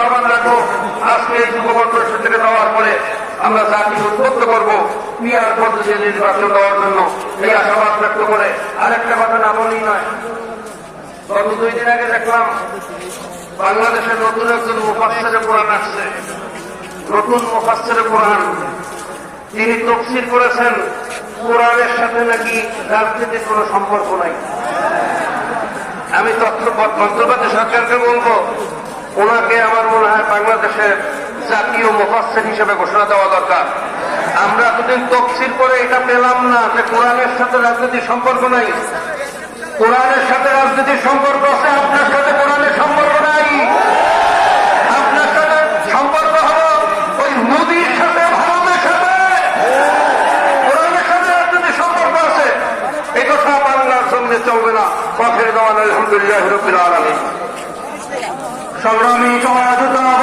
আহ্বান রাখবো, আজকে এই যুবকণ্ঠের থেকে দেওয়ার পরে আমরা জাতি উদ্বুদ্ধ করবো পিয়ার পদ্ধতিতে নির্বাচন দেওয়ার জন্য এই আশাবাদ ব্যক্ত করে আরেকটা কথা না বলেই নয়। গত 2 দিন আগে দেখলাম বাংলাদেশের নতুন একজন মুফাসসিরে কোরআন আসছে, নতুন মুফাসসিরে কোরআন। তিনি তাফসীর করেছেন কোরআনের সাথে নাকি রাজনীতির কোনো সম্পর্ক নাই। আমি তন্ত্রবাদী সরকারকে বলবো, ওনাকে আমার মনে হয় বাংলাদেশের জাতীয় মুফাসসির হিসেবে ঘোষণা দেওয়া দরকার। আমরা এতদিন তাফসীর করে এটা পেলাম না যে কোরআনের সাথে রাজনীতির সম্পর্ক নাই। কোরআনের সাথে রাজনীতির সম্পর্ক আছে, আপনার সাথে কোরআনের সম্পর্ক নাই। আপনার সাথে সম্পর্ক হলো ওই মোদির সাথে, ভারতের সাথে। কোরআনের সাথে রাজনীতির সম্পর্ক আছে, এ কথা বাংলার সঙ্গে চলবে না। পথের দেওয়ান আলহামদুলিল্লাহ রাব্বিল আলামিন। সংগ্রামী সমাজ